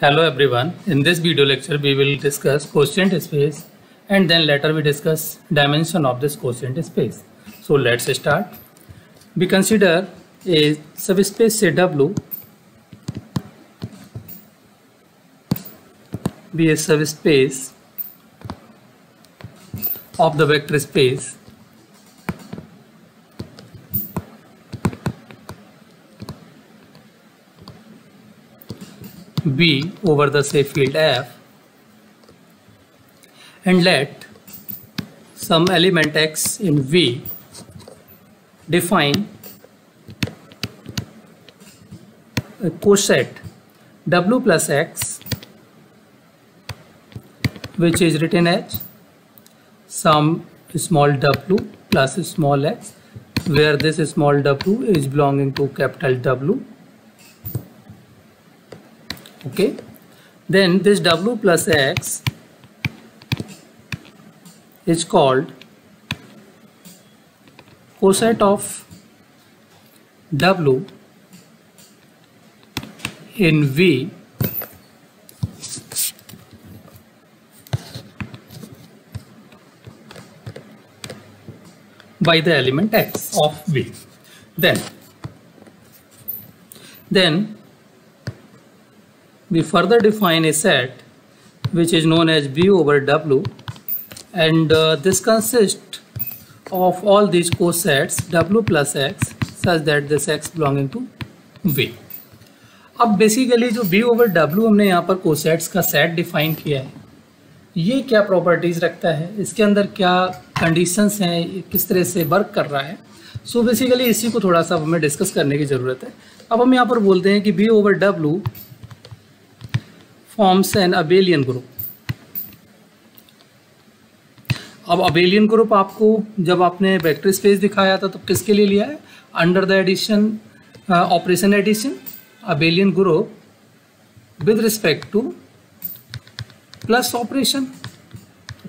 Hello everyone. In this video lecture we will discuss quotient space and then later we discuss dimension of this quotient space. So let's start. We consider a subspace say W be a subspace of the vector space V over the say field F, and let some element x in V define a coset W plus x, which is written as some small w plus small x, where this small w is belonging to capital W. Okay, then this W plus x is called coset of W in V by the element x of V. Then we further define a set which is known as V over W, and this consists of all these cosets W plus x such that this x belonging to V. अब basically जो V over W हमने यहाँ पर cosets का set define किया है, ये क्या प्रॉपर्टीज रखता है, इसके अंदर क्या कंडीशंस हैं, किस तरह से वर्क कर रहा है. सो बेसिकली इसी को थोड़ा सा हमें डिस्कस करने की ज़रूरत है. अब हम यहाँ पर बोलते हैं कि V over W forms an abelian group. अब अबेलियन ग्रुप आपको जब आपने वेक्टर स्पेस दिखाया था तो किसके लिए लिया है, under the addition operation addition abelian group with respect to plus operation.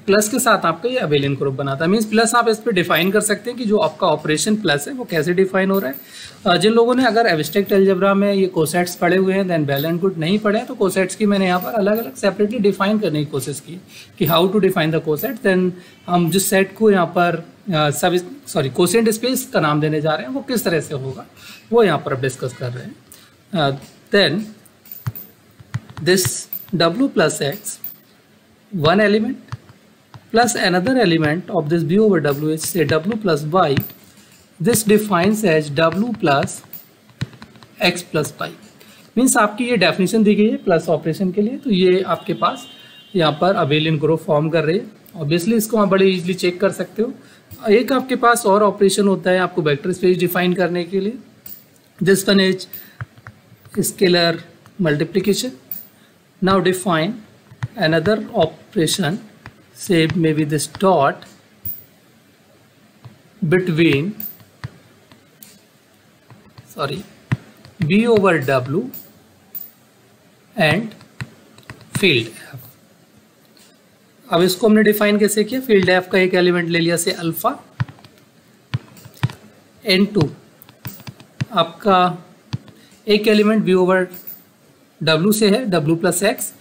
Plus के साथ आपका ये अबेलियन ग्रुप बनाता है. मीन्स प्लस आप इस पर डिफाइन कर सकते हैं कि जो आपका ऑपरेशन प्लस है वो कैसे डिफाइन हो रहा है. जिन लोगों ने अगर एब्स्ट्रैक्ट अलजेब्रा में ये कोसेट्स पढ़े हुए हैं देन वेल एंड गुड, नहीं पढ़े तो कोसेट्स की मैंने यहाँ पर अलग अलग सेपरेटली डिफाइन करने की कोशिश की कि how to define the coset. Then हम जिस सेट को यहाँ पर कोसेंट स्पेस का नाम देने जा रहे हैं वो किस तरह से होगा वो यहाँ पर डिस्कस कर रहे हैं. Then this W plus x one element plus another element of this V over W is say W plus y. This defines as W plus x plus y. Means आपकी ये डेफिनेशन दी गई है plus operation के लिए, तो ये आपके पास यहाँ पर अबेलियन ग्रुप फॉर्म कर रही है. ऑब्वियसली इसको आप बड़े इजीली चेक कर सकते हो. एक आपके पास और ऑपरेशन होता है आपको वेक्टर स्पेस डिफाइन करने के लिए. This one is scalar multiplication. Now define another operation, say maybe this dot between V over W and field F. अब इसको हमने डिफाइन कैसे किया, फील्ड F का एक एलिमेंट ले लिया से अल्फा, N2 आपका एक एलिमेंट V over W से है W plus x.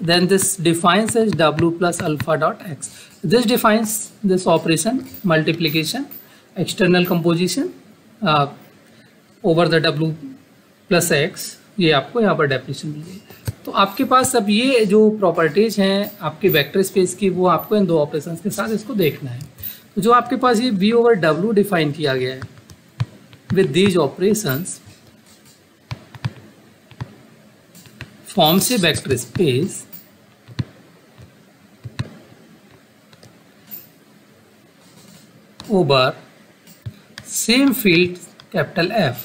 Then this defines as W plus alpha dot x. This defines this operation multiplication, external composition over the W plus x. ये आपको यहाँ पर डेफिनेशन मिल गई. तो आपके पास अब ये जो प्रॉपर्टीज हैं आपके वेक्टर स्पेस की वो आपको इन दो ऑपरेशंस के साथ इसको देखना है. तो जो आपके पास ये V over W डिफाइन किया गया है with these operations forms a vector space over same field capital F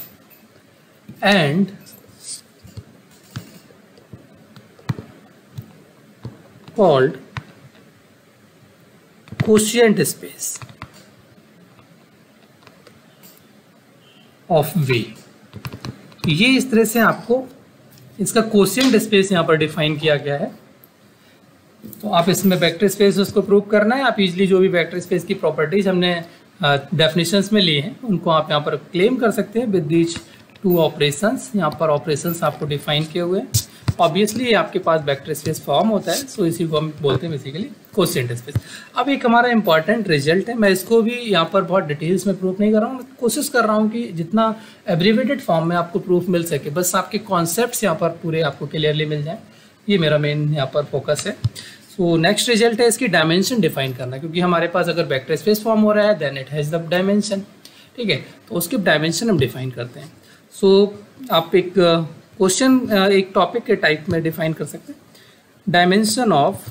and called quotient space of V. ये इस तरह से आपको इसका कोशिएंट स्पेस यहाँ पर डिफाइन किया गया है. तो आप इसमें वेक्टर स्पेस उसको प्रूव करना है. आप इजीली जो भी वेक्टर स्पेस की प्रॉपर्टीज हमने डेफिनेशंस में लिए हैं उनको आप यहाँ पर क्लेम कर सकते हैं विद दीज टू ऑपरेशंस. यहाँ पर ऑपरेशंस आपको डिफाइन किए हुए हैं. ऑब्वियसली आपके पास वेक्टर स्पेस फॉर्म होता है, सो इसी को हम बोलते हैं बेसिकली कोशिएंट स्पेस। अब एक हमारा इंपॉर्टेंट रिजल्ट है, मैं इसको भी यहाँ पर बहुत डिटेल्स में प्रूफ नहीं कर रहा हूँ, कोशिश कर रहा हूँ कि जितना एब्रीवेटेड फॉर्म में आपको प्रूफ मिल सके, बस आपके कॉन्सेप्ट्स यहाँ पर पूरे आपको क्लियरली मिल जाए, ये मेरा मेन यहाँ पर फोकस है। सो नेक्स्ट रिजल्ट है इसकी डायमेंशन डिफाइन करना, क्योंकि हमारे पास अगर वेक्टर स्पेस फॉर्म हो रहा है then it has the dimension, ठीक है, तो उसकी डायमेंशन हम डिफाइन करते हैं। सो आप एक क्वेश्चन एक टॉपिक के टाइप में डिफाइन कर सकते हैं, dimension of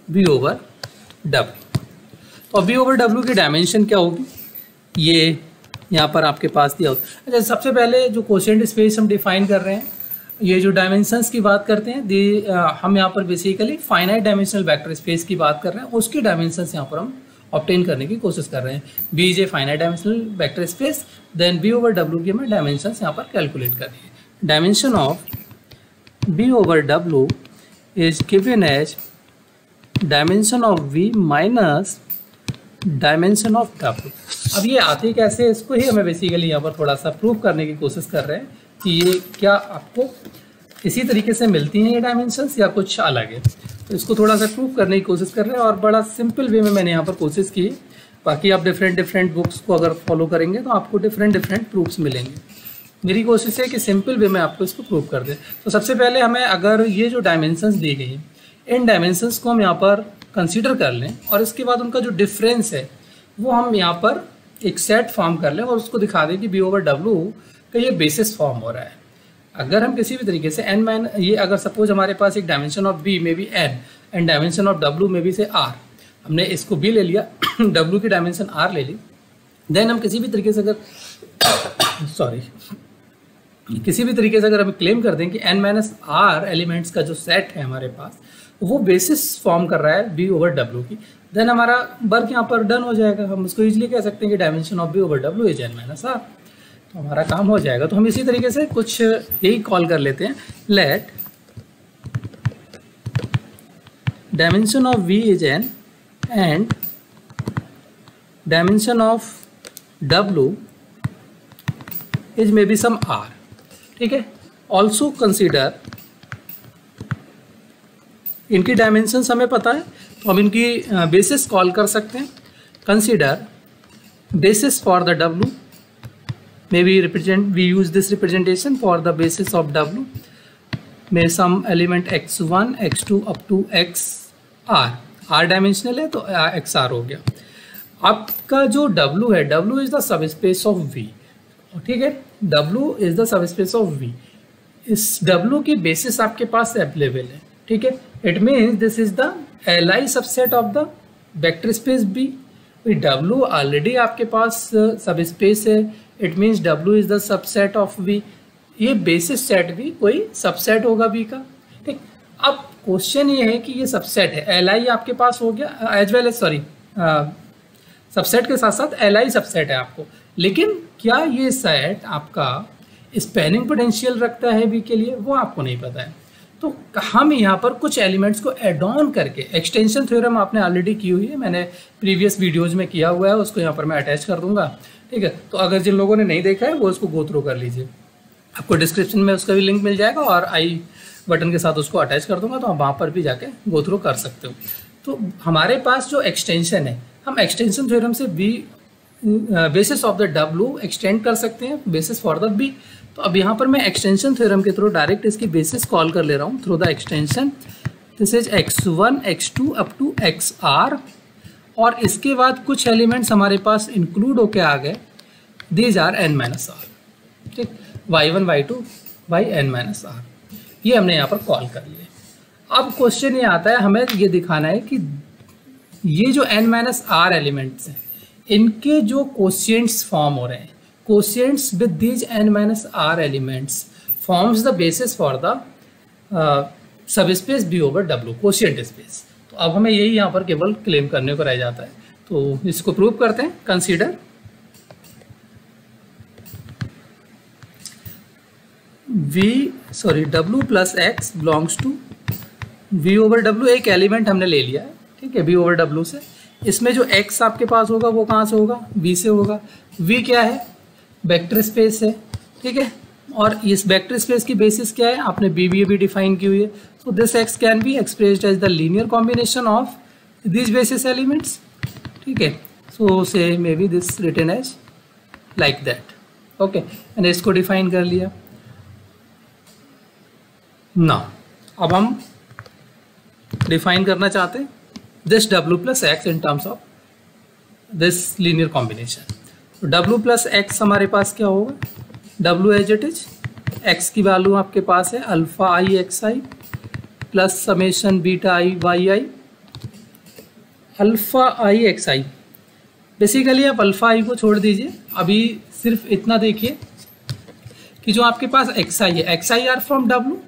V over W। तो V ओवर W की डायमेंशन क्या होगी, ये यहाँ पर आपके पास दिया होता है। अच्छा, सबसे पहले जो कोशिएंट स्पेस हम डिफाइन कर रहे हैं, ये जो डायमेंशंस की बात करते हैं, हम यहाँ पर basically finite dimensional vector space की बात कर रहे हैं, उसकी डायमेंशंस यहाँ पर हम ऑब्टेन करने की कोशिश कर रहे हैं। V is a finite dimensional vector space, then V over W की हमें डायमेंशंस यहाँ पर कैलकुलेट करनी है। Dimension of V over W is given as dimension of V minus dimension of W। अब ये आती कैसे, इसको ही हमें बेसिकली यहाँ पर थोड़ा सा प्रूव करने की कोशिश कर रहे हैं कि ये क्या आपको इसी तरीके से मिलती हैं ये डायमेंशंस या कुछ अलग है, तो इसको थोड़ा सा प्रूव करने की कोशिश कर रहे हैं और बड़ा सिंपल वे में मैंने यहाँ पर कोशिश की। बाकी आप डिफरेंट बुक्स को अगर फॉलो करेंगे तो आपको डिफरेंट प्रूफ्स मिलेंगे। मेरी कोशिश है कि सिंपल वे में आपको इसको प्रूव कर दें। तो सबसे पहले हमें अगर ये जो डायमेंशंस दी गई हैं, इन डायमेंशंस को हम यहाँ पर कंसीडर कर लें और इसके बाद उनका जो डिफरेंस है वो हम यहाँ पर एक सेट फॉर्म कर लें और उसको दिखा दें कि V ओवर W का ये बेसिस फॉर्म हो रहा है। अगर हम किसी भी तरीके से ये अगर सपोज हमारे पास एक डायमेंशन ऑफ B में भी n and dimension of W में भी से R, हमने इसको B ले लिया W की डायमेंशन R ले ली, देन हम किसी भी तरीके से अगर हम क्लेम कर दें कि n-R एलिमेंट्स का जो सेट है हमारे पास वो बेसिस फॉर्म कर रहा है V ओवर W की, देन हमारा वर्क यहाँ पर डन हो जाएगा। हम उसको इजीली कह सकते हैं कि dimension of V over W is n-R, तो हमारा काम हो जाएगा। तो हम इसी तरीके से कुछ यही कॉल कर लेते हैं, let dimension of V is n and dimension of W is maybe बी सम R, ठीक है। ऑल्सो कंसिडर, इनकी डायमेंशंस हमें पता है तो हम इनकी बेसिस कॉल कर सकते हैं। Consider basis for the W, may we use this representation for the basis of W, में some element x1 x2 up to xr, r dimensional है तो xr हो गया। आपका जो W है, W is the subspace of V, ठीक है, W is the subspace of V। इस W की बेसिस आपके पास अवेलेबल है, ठीक है। It means this is the Li subset of the vector space B। W already आपके पास सबस्पेस है, it means W is the subset of V। ये basis set भी कोई सबसेट होगा V का, ठीक। अब क्वेश्चन ये है कि ये सबसेट है, Li आपके पास हो गया एज वेल एज सबसेट के साथ साथ Li सबसेट है आपको, लेकिन क्या ये सेट आपका स्पैनिंग पोटेंशियल रखता है V के लिए, वो आपको नहीं पता है। तो हम यहाँ पर कुछ एलिमेंट्स को एड ऑन करके, एक्सटेंशन थ्योरम आपने ऑलरेडी की हुई है, मैंने प्रीवियस वीडियोज़ में किया हुआ है, उसको यहाँ पर मैं अटैच कर दूंगा, ठीक है। तो अगर जिन लोगों ने नहीं देखा है वो उसको गो थ्रू कर लीजिए, आपको डिस्क्रिप्शन में उसका भी लिंक मिल जाएगा और आई बटन के साथ उसको अटैच कर दूंगा, तो आप वहाँ पर भी जाके गो थ्रू कर सकते हो। तो हमारे पास जो एक्सटेंशन है, हम एक्सटेंशन थ्योरम से V basis of the W extend कर सकते हैं बेसिस फॉर द B। तो अब यहाँ पर मैं एक्सटेंशन थ्योरम के थ्रू डायरेक्ट इसकी बेसिस कॉल कर ले रहा हूँ through the extension, this is x1 x2 up to xr, और इसके बाद कुछ एलिमेंट्स हमारे पास इंक्लूड होके आ गए, दीज आर n-R, ठीक, y1 y2 y n-R, ये हमने यहाँ पर कॉल कर लिया। अब क्वेश्चन ये आता है, हमें ये दिखाना है कि ये जो n-R एलिमेंट्स हैं इनके जो कोशिएंट्स फॉर्म हो रहे हैं, quotients with these n-R elements forms the basis for the subspace B over W, quotient space. तो अब हमें यही यहाँ पर केवल क्लेम करने को रह जाता है, तो इसको प्रूव करते हैं। Consider W plus x belongs to v over w एक एलिमेंट हमने ले लिया है, ठीक है, v ओवर w से। इसमें जो x आपके पास होगा वो कहाँ से होगा, v से होगा। v क्या है, वेक्टर स्पेस है, ठीक है, और इस वेक्टर स्पेस की बेसिस क्या है, आपने b भी डिफाइन की हुई है। So this x can be expressed as the linear combination of this basis elements, ठीक है। So say may be this written as like that, okay. मैंने इसको डिफाइन कर लिया ना। अब हम डिफाइन करना चाहते हैं this w plus x in terms of this linear combination. तो w प्लस एक्स हमारे पास क्या होगा, w as it is, x की वैल्यू आपके पास है alpha i x i plus summation beta i y i, alpha i x i. Basically आप अल्फा आई को छोड़ दीजिए, अभी सिर्फ इतना देखिए कि जो आपके पास एक्स आई है, x I R from W,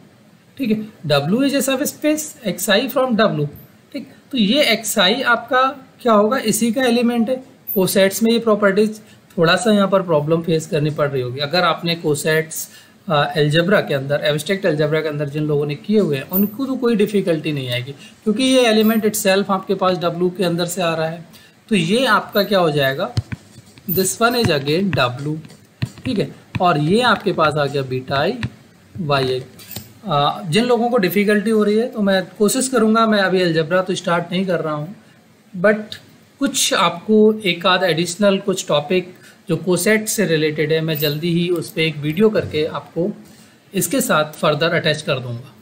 ठीक है, डब्लू इज ए सब space, x I from W, ठीक। तो ये एक्स आई आपका क्या होगा, इसी का एलिमेंट है। कोसेट्स में ये प्रॉपर्टीज थोड़ा सा यहाँ पर प्रॉब्लम फेस करनी पड़ रही होगी। अगर आपने कोसेट्स एल्जेब्रा के अंदर, एब्स्ट्रैक्ट एल्जेब्रा के अंदर जिन लोगों ने किए हुए हैं उनको तो कोई डिफिकल्टी नहीं आएगी, क्योंकि ये एलिमेंट इटसेल्फ आपके पास डब्लू के अंदर से आ रहा है। तो ये आपका क्या हो जाएगा, this one is again W, ठीक है, और ये आपके पास आ गया बीटा आई वाई आई। जिन लोगों को डिफ़िकल्टी हो रही है तो मैं कोशिश करूँगा, मैं अभी अलजेब्रा तो स्टार्ट नहीं कर रहा हूँ, बट कुछ आपको एक आध एडिशनल कुछ टॉपिक जो कोसेट से रिलेटेड है, मैं जल्दी ही उस पर एक वीडियो करके आपको इसके साथ फर्दर अटैच कर दूँगा।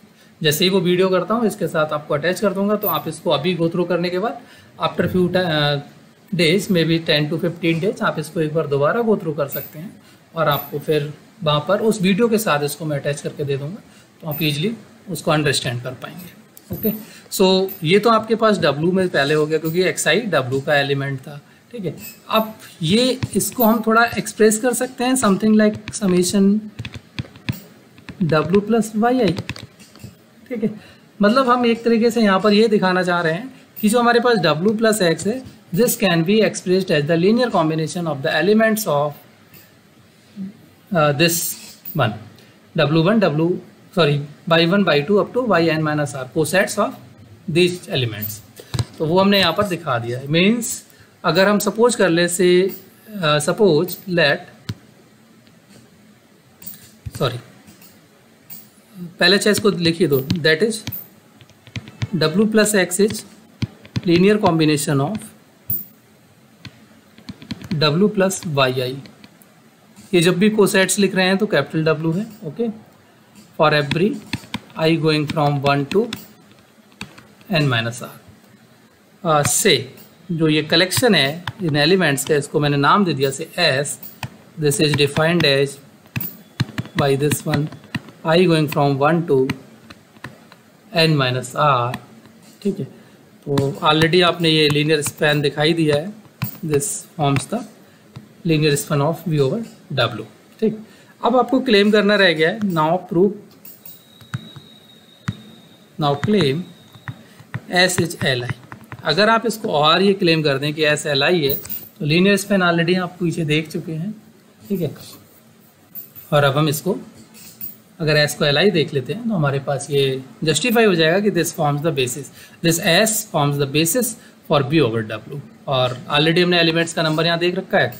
जैसे ही वो वीडियो करता हूँ इसके साथ आपको अटैच कर दूँगा, तो आप इसको अभी गो थ्रू करने के बाद after few days, may be 10 to 15 days, आप इसको एक बार दोबारा गो थ्रू कर सकते हैं, और आपको फिर वहाँ पर उस वीडियो के साथ इसको मैं अटैच करके दे दूँगा, तो आप ईजिली उसको अंडरस्टैंड कर पाएंगे। ओके, सो ये तो आपके पास W में पहले हो गया, क्योंकि XI W का एलिमेंट था, ठीक है। अब ये इसको हम थोड़ा एक्सप्रेस कर सकते हैं something like summation W plus YI, ठीक है। मतलब हम एक तरीके से यहाँ पर ये दिखाना चाह रहे हैं कि जो हमारे पास W प्लस एक्स है, this can be expressed as the linear combination of the elements of this one W1 by1 by2 up to yn minus r, cosets of this elements. तो वो हमने यहाँ पर दिखा दिया है। मीन्स अगर हम सपोज कर ले से सपोज लेट, सॉरी पहले चेस को लिखिए दो, that is W plus x is linear combination of W plus YI। ये जब भी कोसेट्स लिख रहे हैं तो कैपिटल W है, okay, for every I going from 1 to n minus r. Say जो ये कलेक्शन है इन एलिमेंट्स का, इसको मैंने नाम दे दिया say S, this is defined as by this one I going from 1 to n minus r, ठीक है। तो ऑलरेडी आपने ये लीनियर स्पैन दिखाई दिया है, this forms the linear span of V over W, ठीक। अब आपको क्लेम करना रह गया है, now claim S is Li। अगर आप इसको और ये क्लेम कर दें कि S Li है, तो लीनियर स्पैन ऑलरेडी आप पीछे देख चुके हैं, ठीक है। और अब हम इसको अगर S को Li देख लेते हैं तो हमारे पास ये जस्टिफाई हो जाएगा कि this forms the basis, this S forms the basis for B over W। और ऑलरेडी हमने एलिमेंट्स का नंबर यहाँ देख रखा है,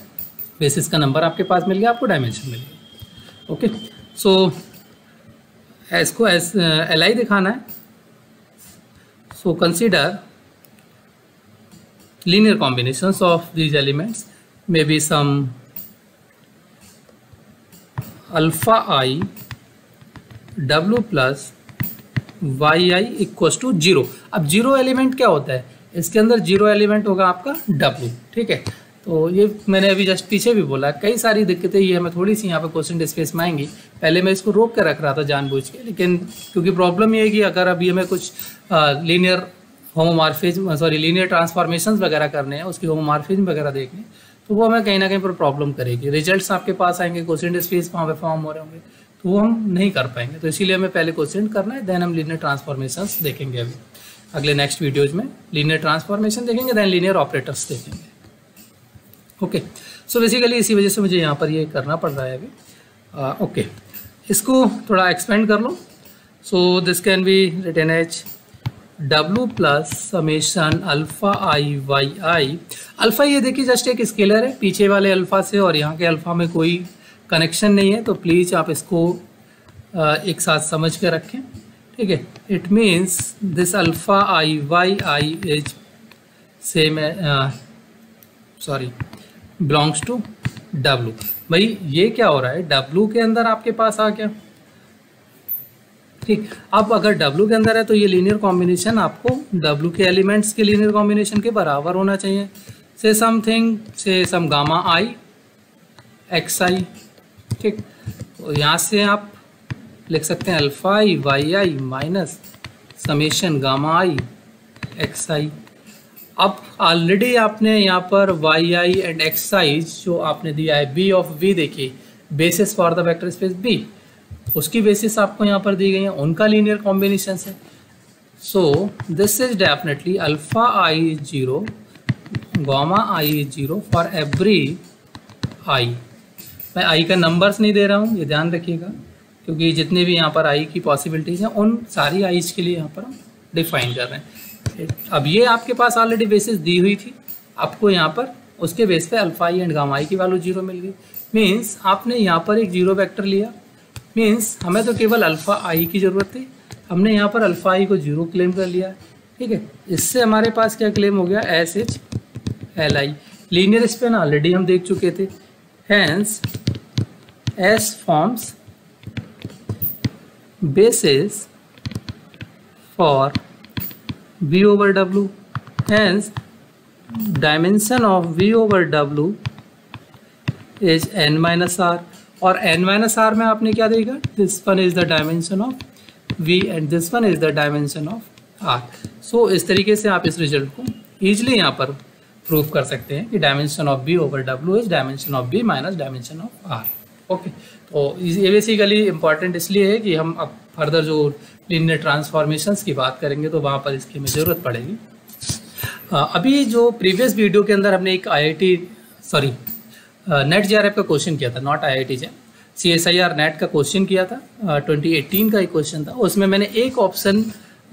बेसिस का नंबर आपके पास मिल गया, आपको डायमेंशन मिल गया। ओके, सो S को Li दिखाना है, so consider linear combinations of these elements may be some alpha I W plus YI equals to 0। अब जीरो एलिमेंट क्या होता है, इसके अंदर जीरो एलिमेंट होगा आपका W, ठीक है। तो ये मैंने अभी जस्ट पीछे भी बोला, कई सारी दिक्कतें ये हमें थोड़ी सी यहाँ पे क्वेश्चन स्पेस में आएंगी। पहले मैं इसको रोक कर रख रहा था जानबूझ के, लेकिन क्योंकि प्रॉब्लम ये है कि अगर अभी हमें कुछ linear homomorphism, sorry linear transformations वगैरह करने हैं, उसकी होमोमॉर्फिज्म वगैरह देखने, तो वो हमें कहीं ना कहीं पर प्रॉब्लम करेगी। रिजल्ट्स आपके पास आएंगे, क्वेश्चन स्पेस वहाँ पे फॉर्म हो रहे होंगे, तो वो हम नहीं कर पाएंगे। तो इसीलिए हमें पहले क्वेश्चन करना है, देन हम लीनियर ट्रांसफॉर्मेशंस देखेंगे। अभी अगले नेक्स्ट वीडियोज में लीनियर ट्रांसफॉर्मेशन देखेंगे, देन लीनियर ऑपरेटर्स देखेंगे। ओके, सो बेसिकली इसी वजह से मुझे यहाँ पर ये करना पड़ रहा है अभी। ओके, इसको थोड़ा एक्सपेंड कर लो। So this can be written as W plus summation alpha i y i. Alpha ये देखिए जस्ट एक स्केलर है, पीछे वाले अल्फा से और यहाँ के अल्फा में कोई कनेक्शन नहीं है, तो प्लीज़ आप इसको एक साथ समझ के रखें, ठीक है। It means this alpha i y i is same belongs to W। भाई ये क्या हो रहा है, W के अंदर आपके पास आ गया, ठीक। अब अगर W के अंदर है तो ये लीनियर कॉम्बिनेशन आपको W के एलिमेंट्स के लीनियर कॉम्बिनेशन के बराबर होना चाहिए। से समथिंग से सम गामा आई एक्स आई, ठीक। तो यहाँ से आप लिख सकते हैं alpha i y i minus summation gamma i x i. अब ऑलरेडी आपने यहाँ पर y i and x i जो आपने दिया है बी ऑफ वी, देखिए basis for the vector space B, उसकी बेसिस आपको यहाँ पर दी गई है, उनका लीनियर कॉम्बिनेशन है। So this is definitely alpha i is 0 gamma i is 0 for every i. मैं आई का नंबर्स नहीं दे रहा हूँ, ये ध्यान रखिएगा, क्योंकि जितने भी यहाँ पर आई की पॉसिबिलिटीज हैं उन सारी आईज के लिए यहाँ पर हम डिफाइन कर रहे हैं। अब ये आपके पास ऑलरेडी बेसिस दी हुई थी, आपको यहाँ पर उसके बेस पे अल्फा आई एंड गामा आई की वैल्यू 0 मिल गई। मीन्स आपने यहाँ पर एक 0 वेक्टर लिया, मीन्स हमें तो केवल अल्फा आई की ज़रूरत थी, हमने यहाँ पर अल्फा आई को 0 क्लेम कर लिया, ठीक है। इससे हमारे पास क्या क्लेम हो गया, S H L I. Linear span already हम देख चुके थे, hence S forms basis for V over W, hence dimension of V over W is n minus r, और n minus r में आपने क्या देगा, this one is the dimension of V and this one is the dimension of r। so इस तरीके से आप इस रिजल्ट को easily यहाँ पर प्रूव कर सकते हैं कि dimension of V over W is dimension of V minus dimension of r। Okay, तो ये बेसिकली इम्पॉर्टेंट इसलिए है कि हम अब फर्दर जो लीनियर ट्रांसफॉर्मेशंस की बात करेंगे तो वहाँ पर इसकी हमें ज़रूरत पड़ेगी। अभी जो प्रीवियस वीडियो के अंदर हमने एक नेट जेआरएफ का क्वेश्चन किया था, not IIT JRF, CSIR net का क्वेश्चन किया था, 2018 का एक क्वेश्चन था। उसमें मैंने एक ऑप्शन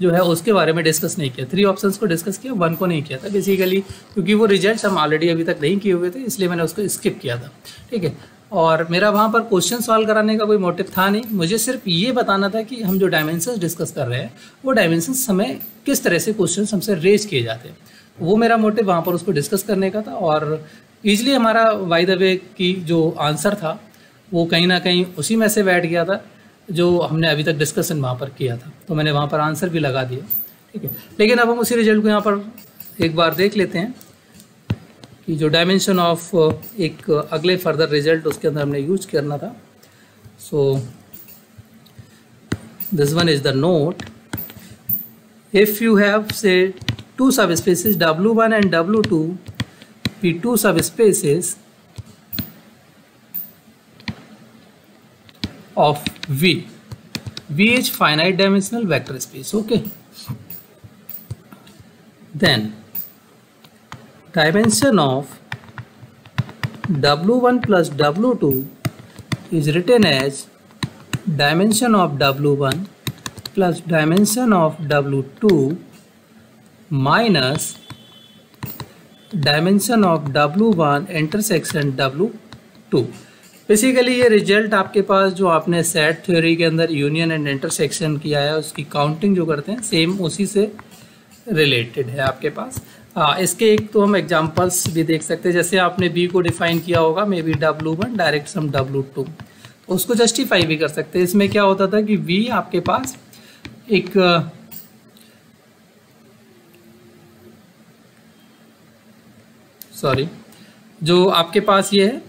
जो है उसके बारे में डिस्कस नहीं किया, 3 ऑप्शंस को डिस्कस किया, 1 को नहीं किया था बेसिकली, क्योंकि वो रिजल्ट्स हम ऑलरेडी अभी तक नहीं किए हुए थे, इसलिए मैंने उसको स्किप किया था, ठीक है। और मेरा वहाँ पर क्वेश्चन सॉल्व कराने का कोई मोटिव था नहीं, मुझे सिर्फ ये बताना था कि हम जो डायमेंशंस डिस्कस कर रहे हैं वो डायमेंशंस हमें किस तरह से क्वेश्चन हमसे रेज किए जाते हैं, वो मेरा मोटिव वहाँ पर उसको डिस्कस करने का था। और ईजिली हमारा बाय द वे की जो आंसर था वो कहीं ना कहीं उसी में से बैठ गया था जो हमने अभी तक डिस्कशन वहाँ पर किया था, तो मैंने वहाँ पर आंसर भी लगा दिया, ठीक है। लेकिन अब हम उसी रिजल्ट को यहाँ पर एक बार देख लेते हैं कि जो डायमेंशन ऑफ एक अगले फर्दर रिजल्ट उसके अंदर हमने यूज करना था। So this one is the note, if you have से 2 सब spaces W1 and W2 be 2 subspaces of V is finite dimensional vector space, okay। Then dimension of W1 plus W2 is written as dimension of W1 plus dimension of W2 minus dimension of W1 intersection W2। Basically ये result आपके पास जो आपने set theory के अंदर union and intersection किया है उसकी counting जो करते हैं सेम उसी से रिलेटेड है आपके पास। इसके एक तो हम एग्जांपल्स भी देख सकते हैं, जैसे आपने बी को डिफाइन किया होगा may be W1 direct sum W2, तो उसको जस्टिफाई भी कर सकते हैं। इसमें क्या होता था कि V आपके पास एक जो आपके पास ये है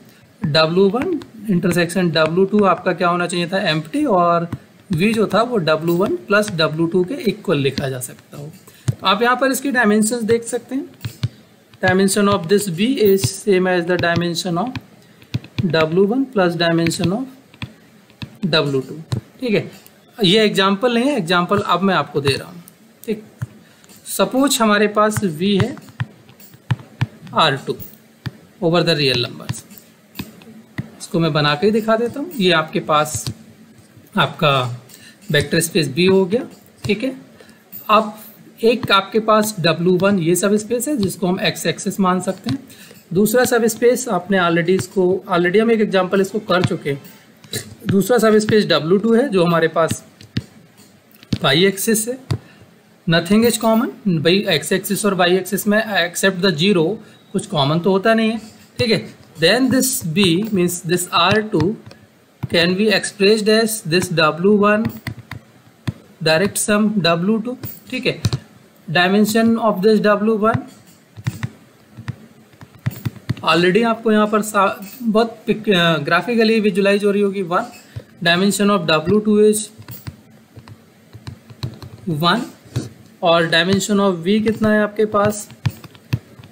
W1 इंटरसेक्शन W2 आपका क्या होना चाहिए था, एम्प्टी, और V जो था वो W1 प्लस W2 के इक्वल लिखा जा सकता हो। तो आप यहाँ पर इसकी डायमेंशंस देख सकते हैं, dimension of this V is same as the dimension of W1 plus dimension of W2, ठीक है। ये एग्जाम्पल नहीं है, एग्जाम्पल अब मैं आपको दे रहा हूँ, ठीक। सपोज हमारे पास V है R2 over the real numbers, इसको मैं बना के दिखा देता हूँ। ये आपके पास आपका वेक्टर स्पेस B हो गया, ठीक है। अब एक आपके पास W1 ये सब स्पेस है जिसको हम x एक्सिस मान सकते हैं। दूसरा सब स्पेस आपने ऑलरेडी हम एक एग्जांपल इसको कर चुके हैं। दूसरा सब स्पेस W2 है जो हमारे पास y एक्सिस है। नथिंग इज कॉमन, भाई x एक्सिस और y एक्सिस में एक्सेप्ट द जीरो कुछ कॉमन तो होता नहीं है, ठीक है। Then this b means this R2 can be expressed as this W1 direct sum W2, ठीक है। Dimension of this W1 already आपको यहाँ पर बहुत ग्राफिकली विजुलाइज हो रही होगी 1। डायमेंशन ऑफ W2 इज 1 और डायमेंशन ऑफ V कितना है आपके पास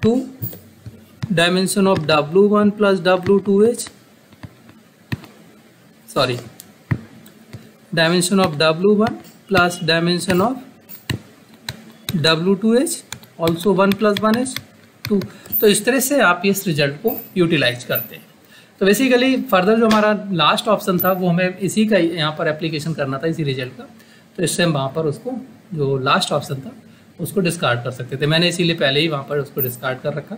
2। Dimension of W1 plus W2 is dimension of W1 plus dimension of W2 is also 1 plus 1 is 2। तो इस तरह से आप इस रिजल्ट को यूटिलाइज करते हैं। तो बेसिकली फर्दर जो हमारा लास्ट ऑप्शन था वो हमें इसी का यहाँ पर एप्लीकेशन करना था, इसी रिजल्ट का। तो इससे हम वहाँ पर उसको जो लास्ट ऑप्शन था उसको डिस्कार्ड कर सकते थे। मैंने इसीलिए पहले ही वहाँ पर उसको डिस्कार्ड कर रखा।